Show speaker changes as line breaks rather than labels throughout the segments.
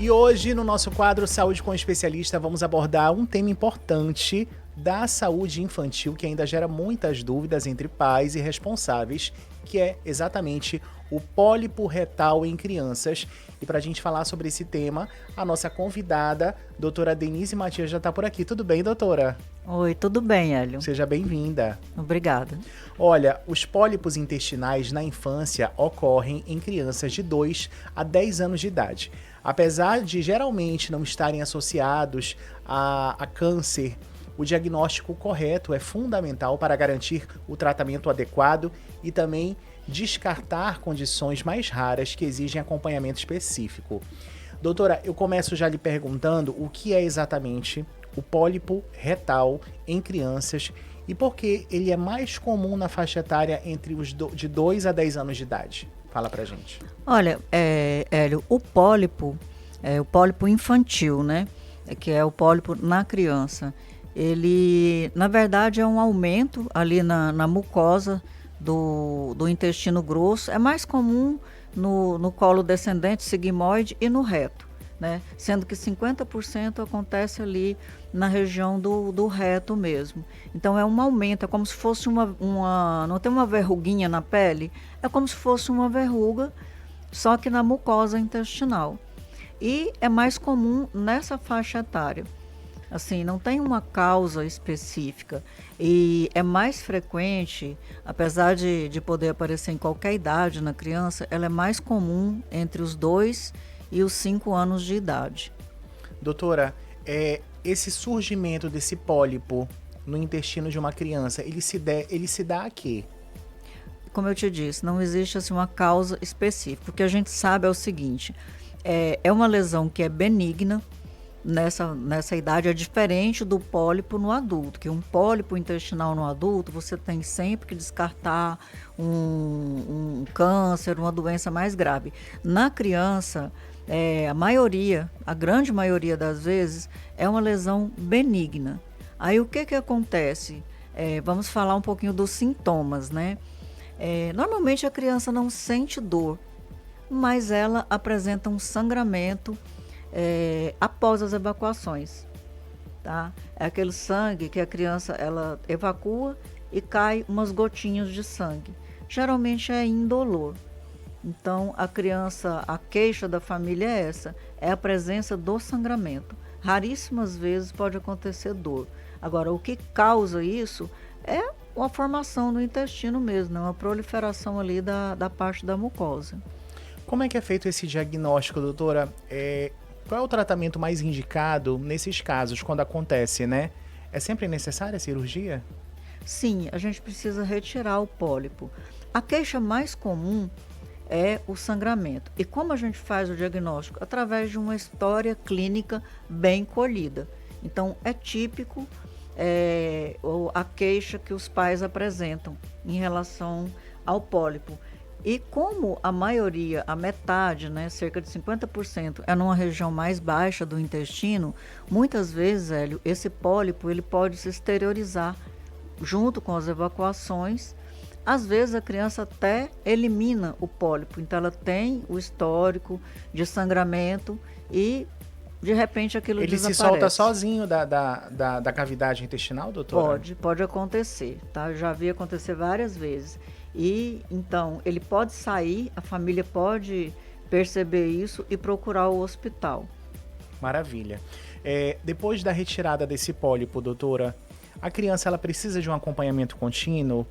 E hoje, no nosso quadro Saúde com Especialista, vamos abordar um tema importante da saúde infantil que ainda gera muitas dúvidas entre pais e responsáveis, que é exatamente o pólipo retal em crianças. E para a gente falar sobre esse tema, a nossa convidada, doutora Denise Matias, já está por aqui. Tudo bem, doutora?
Oi, tudo bem, Hélio?
Seja bem-vinda.
Obrigada.
Olha, os pólipos intestinais na infância ocorrem em crianças de 2 a 10 anos de idade. Apesar de geralmente não estarem associados a câncer, o diagnóstico correto é fundamental para garantir o tratamento adequado e também descartar condições mais raras que exigem acompanhamento específico. Doutora, eu começo já lhe perguntando o que é exatamente o pólipo retal em crianças e por que ele é mais comum na faixa etária entre os de 2 a 10 anos de idade. Fala pra gente.
Olha, Hélio, o pólipo infantil, né? Que é o pólipo na criança. Ele, na verdade, é um aumento ali na mucosa do intestino grosso. É mais comum no colo descendente, sigmoide e no reto, né? Sendo que 50% acontece ali na região do reto mesmo. Então é um aumento, é como se fosse não tem uma verruguinha na pele? É como se fosse uma verruga, só que na mucosa intestinal. E é mais comum nessa faixa etária. Assim, não tem uma causa específica e é mais frequente, apesar de poder aparecer em qualquer idade na criança, ela é mais comum entre os 2 e os 5 anos de idade.
Doutora, esse surgimento desse pólipo no intestino de uma criança, ele se dá a quê?
Como eu te disse, não existe assim, uma causa específica. O que a gente sabe é o seguinte, é uma lesão que é benigna. Nessa idade é diferente do pólipo no adulto, que um pólipo intestinal no adulto você tem sempre que descartar um câncer, uma doença mais grave. Na criança, a grande maioria das vezes, é uma lesão benigna. Aí o que acontece? Vamos falar um pouquinho dos sintomas, né? Normalmente a criança não sente dor, mas ela apresenta um sangramento após as evacuações, tá? É aquele sangue que a criança ela evacua e cai umas gotinhas de sangue. Geralmente é indolor. Então a queixa da família é essa, é a presença do sangramento. Raríssimas vezes pode acontecer dor. Agora, o que causa isso é uma formação no intestino mesmo, né? Uma proliferação ali da parte da mucosa.
Como é que é feito esse diagnóstico, doutora? Qual é o tratamento mais indicado nesses casos, quando acontece, né? É sempre necessária a cirurgia?
Sim, a gente precisa retirar o pólipo. A queixa mais comum é o sangramento. E como a gente faz o diagnóstico? Através de uma história clínica bem colhida. Então, é típico a queixa que os pais apresentam em relação ao pólipo. E como a maioria, a metade, né, cerca de 50%, é numa região mais baixa do intestino, muitas vezes, Hélio, esse pólipo ele pode se exteriorizar junto com as evacuações. Às vezes a criança até elimina o pólipo, então ela tem o histórico de sangramento e de repente aquilo desaparece.
Ele se solta sozinho da cavidade intestinal, doutora?
Pode acontecer, tá? Eu já vi acontecer várias vezes. E então ele pode sair, a família pode perceber isso e procurar o hospital.
Maravilha. Depois da retirada desse pólipo, doutora, a criança ela precisa de um acompanhamento contínuo?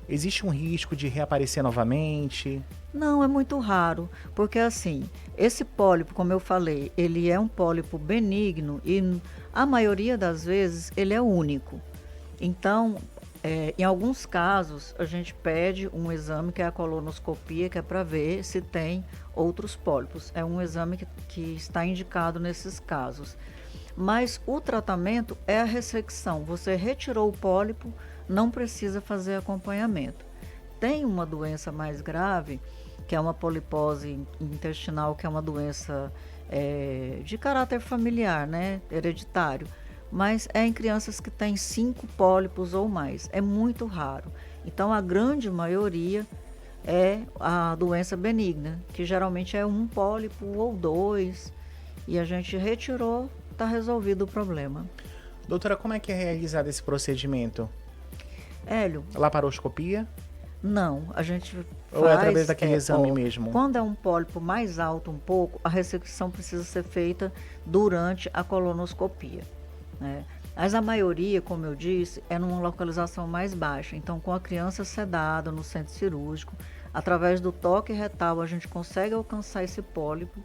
Existe um risco de reaparecer novamente?
Não, é muito raro, porque assim, esse pólipo, como eu falei, ele é um pólipo benigno e a maioria das vezes ele é único. Então, em alguns casos, a gente pede um exame que é a colonoscopia, que é para ver se tem outros pólipos. É um exame que está indicado nesses casos. Mas o tratamento é a ressecção. Você retirou o pólipo, não precisa fazer acompanhamento. Tem uma doença mais grave, que é uma polipose intestinal, que é uma doença de caráter familiar, né, hereditário. Mas é em crianças que têm 5 pólipos ou mais. É muito raro. Então, a grande maioria é a doença benigna, que geralmente é um pólipo ou 2. e a gente retirou, está resolvido o problema.
Doutora, como é que é realizado esse procedimento?
Hélio,
Laparoscopia?
não, a gente
Ou é através
faz,
daquele exame mesmo?
quando é um pólipo mais alto um pouco, a ressecção precisa ser feita durante a colonoscopia, né? Mas a maioria, como eu disse, é numa localização mais baixa. Então, com a criança sedada no centro cirúrgico, através do toque retal, a gente consegue alcançar esse pólipo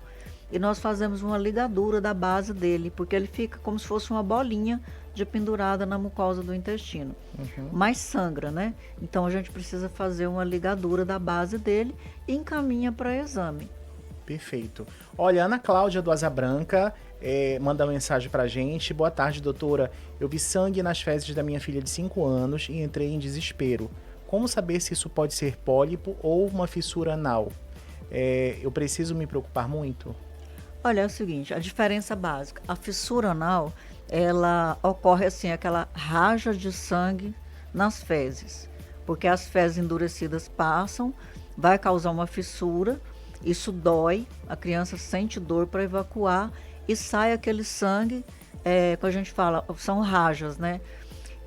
e nós fazemos uma ligadura da base dele, porque ele fica como se fosse uma bolinha de pendurada na mucosa do intestino. Mas sangra, né? Então, a gente precisa fazer uma ligadura da base dele e encaminha para exame.
Perfeito. Olha, Ana Cláudia do Asa Branca manda uma mensagem pra gente. Boa tarde, doutora. Eu vi sangue nas fezes da minha filha de 5 anos e entrei em desespero. Como saber se isso pode ser pólipo ou uma fissura anal? Eu preciso me preocupar muito?
Olha, é o seguinte, a diferença básica. A fissura anal, ela ocorre assim, aquela raja de sangue nas fezes. Porque as fezes endurecidas passam, vai causar uma fissura, isso dói, a criança sente dor para evacuar e sai aquele sangue, que a gente fala, são rajas, né?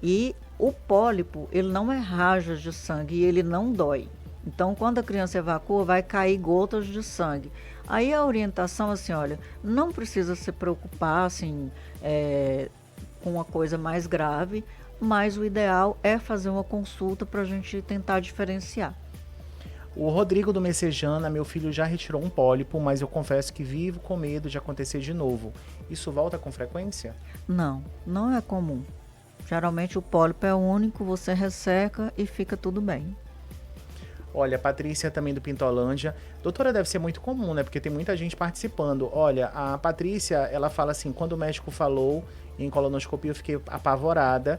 E o pólipo, ele não é rajas de sangue e ele não dói. Então, quando a criança evacua, vai cair gotas de sangue. Aí a orientação, assim, olha, não precisa se preocupar, assim, com uma coisa mais grave, mas o ideal é fazer uma consulta para a gente tentar diferenciar.
O Rodrigo do Messejana, meu filho já retirou um pólipo, mas eu confesso que vivo com medo de acontecer de novo. Isso volta com frequência?
Não, não é comum. Geralmente o pólipo é único, você resseca e fica tudo bem.
Olha, a Patrícia também do Pintolândia. Doutora, deve ser muito comum, né? Porque tem muita gente participando. Olha, a Patrícia, ela fala assim, quando o médico falou em colonoscopia, eu fiquei apavorada.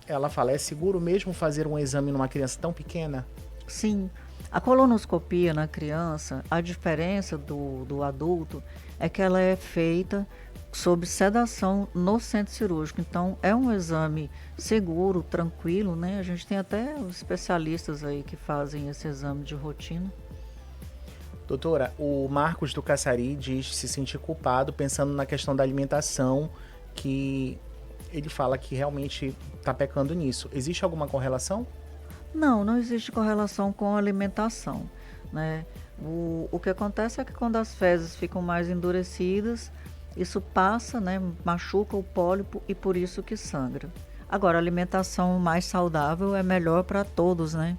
Ela fala, é seguro mesmo fazer um exame numa criança tão pequena?
Sim, a colonoscopia na criança, a diferença do adulto é que ela é feita sob sedação no centro cirúrgico. Então, é um exame seguro, tranquilo, né? A gente tem até os especialistas aí que fazem esse exame de rotina.
Doutora, o Marcos do Caçari diz se sentir culpado pensando na questão da alimentação, que ele fala que realmente está pecando nisso. Existe alguma correlação?
Não, não existe correlação com a alimentação, né? O que acontece é que quando as fezes ficam mais endurecidas, isso passa, né, machuca o pólipo e por isso que sangra. Agora, a alimentação mais saudável é melhor para todos, né?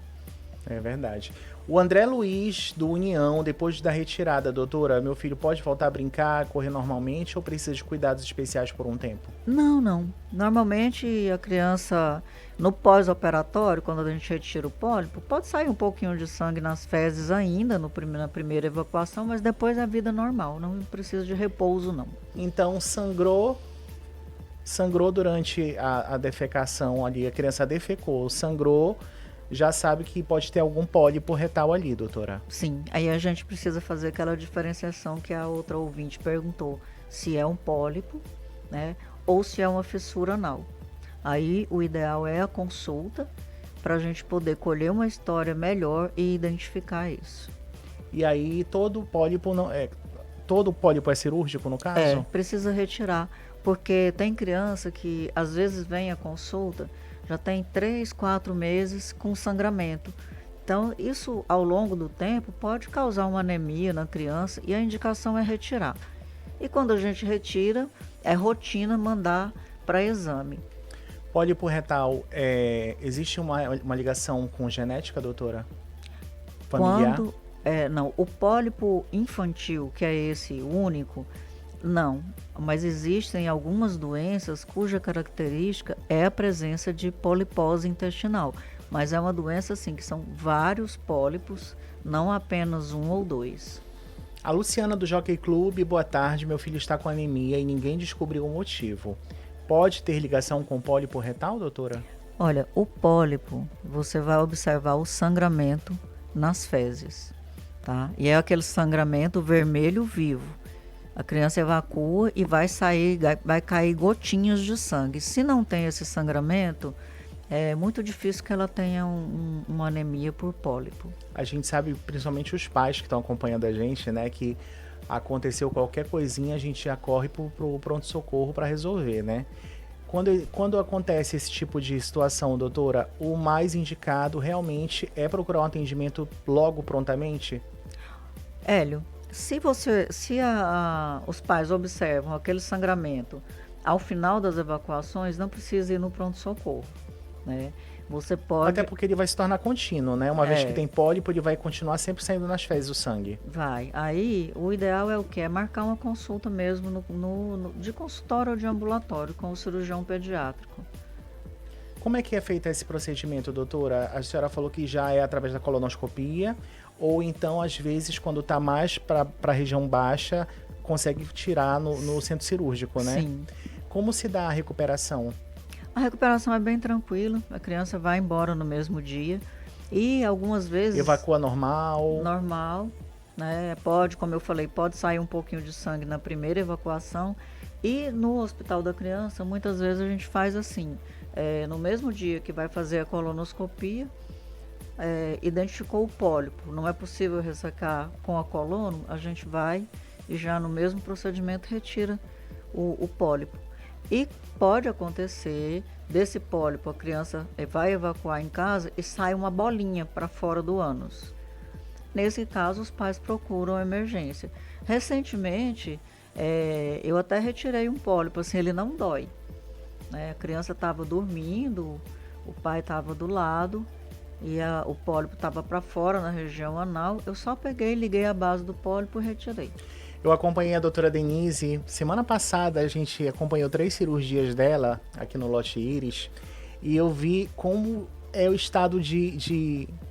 É verdade. O André Luiz, do União, depois da retirada, doutora, meu filho pode voltar a brincar, correr normalmente ou precisa de cuidados especiais por um tempo?
Não, não. Normalmente a criança, no pós-operatório, quando a gente retira o pólipo, pode sair um pouquinho de sangue nas fezes ainda, na primeira evacuação, mas depois é a vida normal, não precisa de repouso, não.
Então, sangrou durante a defecação ali, a criança defecou, sangrou, já sabe que pode ter algum pólipo retal ali, doutora.
Sim, aí a gente precisa fazer aquela diferenciação que a outra ouvinte perguntou, se é um pólipo, né, ou se é uma fissura anal. Aí o ideal é a consulta para a gente poder colher uma história melhor e identificar isso.
E aí todo pólipo é cirúrgico no caso?
Precisa retirar, porque tem criança que às vezes vem à consulta, já tem 3, 4 meses com sangramento. Então, isso ao longo do tempo pode causar uma anemia na criança e a indicação é retirar. E quando a gente retira, é rotina mandar para exame.
Pólipo retal, existe uma ligação com genética, doutora? Familiar?
Não, o pólipo infantil, que é esse único, não, mas existem algumas doenças cuja característica é a presença de polipose intestinal, mas é uma doença assim que são vários pólipos, não apenas um ou dois.
A Luciana do Jockey Club, boa tarde, meu filho está com anemia e ninguém descobriu o motivo. Pode ter ligação com pólipo retal, doutora?
Olha, o pólipo, você vai observar o sangramento nas fezes, tá? E é aquele sangramento vermelho vivo. A criança evacua e vai cair gotinhas de sangue. Se não tem esse sangramento, é muito difícil que ela tenha uma anemia por pólipo.
A gente sabe, principalmente os pais que estão acompanhando a gente, né, que aconteceu qualquer coisinha, a gente já corre pro pronto-socorro para resolver, né? Quando acontece esse tipo de situação, doutora, o mais indicado realmente é procurar um atendimento logo, prontamente?
Hélio, se os pais observam aquele sangramento ao final das evacuações, não precisa ir no pronto-socorro, né? Você pode...
Até porque ele vai se tornar contínuo, né? Uma vez que
É,
tem pólipo, ele vai continuar sempre saindo nas fezes o sangue.
vai. Aí, o ideal é o quê? É marcar uma consulta mesmo de consultório ou de ambulatório com o cirurgião pediátrico.
Como é que é feito esse procedimento, doutora? A senhora falou que já é através da colonoscopia, ou então, às vezes, quando está mais para a região baixa, consegue tirar no centro cirúrgico, né?
Sim.
Como se dá a recuperação?
A recuperação é bem tranquila, a criança vai embora no mesmo dia e algumas vezes...
Evacua normal?
Normal, né? Pode, como eu falei, pode sair um pouquinho de sangue na primeira evacuação e no hospital da criança, muitas vezes a gente faz assim, no mesmo dia que vai fazer a colonoscopia, identificou o pólipo, não é possível ressacar com a colono, a gente vai e já no mesmo procedimento retira o pólipo. E pode acontecer desse pólipo, a criança vai evacuar em casa e sai uma bolinha para fora do ânus. Nesse caso, os pais procuram emergência. Recentemente, eu até retirei um pólipo, assim, ele não dói, né? A criança estava dormindo, o pai estava do lado e o pólipo estava para fora na região anal. Eu só peguei, liguei a base do pólipo e retirei.
Eu acompanhei a doutora Denise. Semana passada a gente acompanhou 3 cirurgias dela aqui no Lote Íris e eu vi como é o estado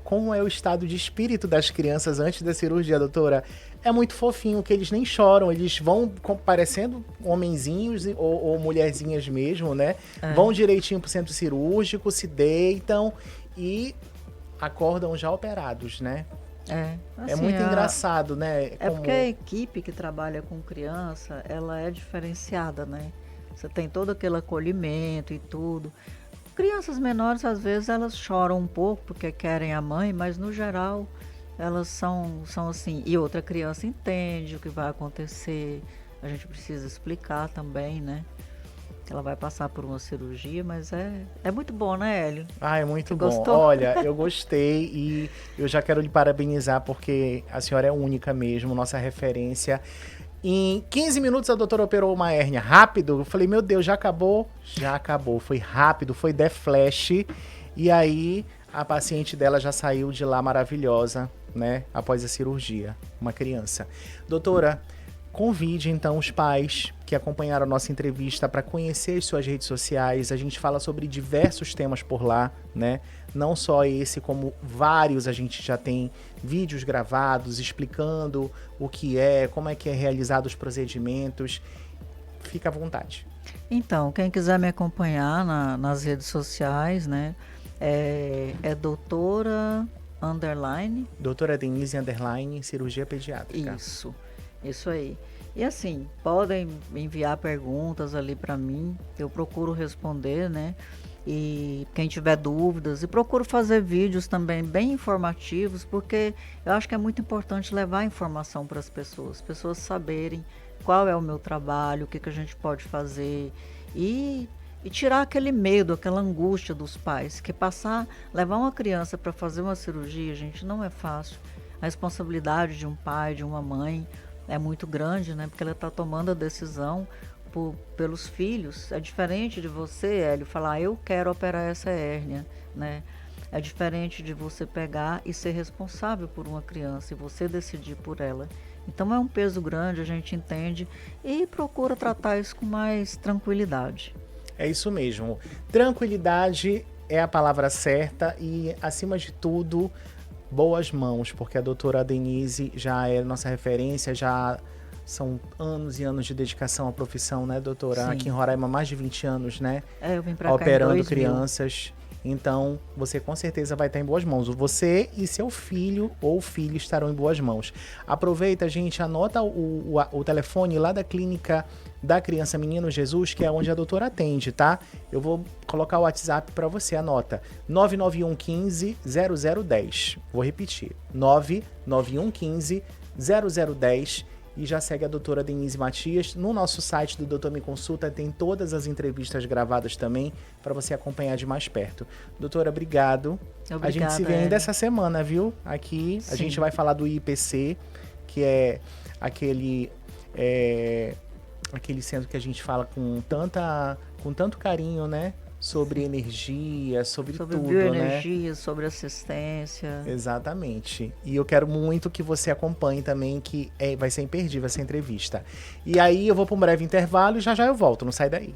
como é o estado de espírito das crianças antes da cirurgia, doutora. É muito fofinho, que eles nem choram, eles vão parecendo homenzinhos ou mulherzinhas mesmo, né? Vão direitinho pro centro cirúrgico, se deitam e acordam já operados, né?
Assim,
É muito engraçado, né?
É porque a equipe que trabalha com criança, ela é diferenciada, né? Você tem todo aquele acolhimento e tudo. Crianças menores, às vezes, elas choram um pouco porque querem a mãe, mas no geral, elas são assim. E outra criança entende o que vai acontecer. A gente precisa explicar também, né? Ela vai passar por uma cirurgia, mas é muito bom, né, Hélio?
É muito bom.
Gostou?
Olha, eu gostei e eu já quero lhe parabenizar porque a senhora é única mesmo, nossa referência. Em 15 minutos a doutora operou uma hérnia rápido. Eu falei, meu Deus, já acabou? Já acabou. Foi rápido, foi de flash. E aí a paciente dela já saiu de lá maravilhosa, né? Após a cirurgia. Uma criança. Doutora, convide então os pais que acompanharam a nossa entrevista para conhecer as suas redes sociais. A gente fala sobre diversos temas por lá, né? Não só esse, como vários a gente já tem vídeos gravados explicando o que como é que é realizado os procedimentos. Fica à vontade.
Então, quem quiser me acompanhar nas redes sociais, né? É doutora _
Doutora Denise _ cirurgia pediátrica.
Isso aí. E assim, podem enviar perguntas ali para mim, eu procuro responder, né? E quem tiver dúvidas, e procuro fazer vídeos também bem informativos, porque eu acho que é muito importante levar informação para as pessoas saberem qual é o meu trabalho, o que a gente pode fazer e tirar aquele medo, aquela angústia dos pais, que levar uma criança para fazer uma cirurgia, gente, não é fácil. A responsabilidade de um pai, de uma mãe é muito grande, né? Porque ela está tomando a decisão pelos filhos. É diferente de você, Hélio, falar, eu quero operar essa hérnia, né? É diferente de você pegar e ser responsável por uma criança e você decidir por ela. Então é um peso grande, a gente entende e procura tratar isso com mais tranquilidade.
É isso mesmo. Tranquilidade é a palavra certa e, acima de tudo, boas mãos, porque a doutora Denise já é nossa referência, já são anos e anos de dedicação à profissão, né, doutora?
Sim.
Aqui em Roraima, mais de 20 anos, né?
Eu vim pra cá
operando
em 2000.
crianças. Então, você com certeza vai estar em boas mãos. Você e seu filho ou filho estarão em boas mãos. Aproveita, gente, anota o telefone lá da clínica da Criança Menino Jesus, que é onde a doutora atende, tá? Eu vou colocar o WhatsApp para você, anota. 991 15 0010. Vou repetir. 991 15 0010. e já segue a doutora Denise Matias. No nosso site do Doutor Me Consulta tem todas as entrevistas gravadas também para você acompanhar de mais perto. Doutora, obrigado.
Obrigada,
a gente se vê ainda essa semana, viu? Aqui a gente vai falar do IPC, que é aquele centro que a gente fala com tanto carinho, né? Sobre energia, sobre tudo,
bioenergia,
né?
sobre assistência.
Exatamente. E eu quero muito que você acompanhe também, que vai ser imperdível essa entrevista. E aí eu vou para um breve intervalo e já já eu volto, não sai daí.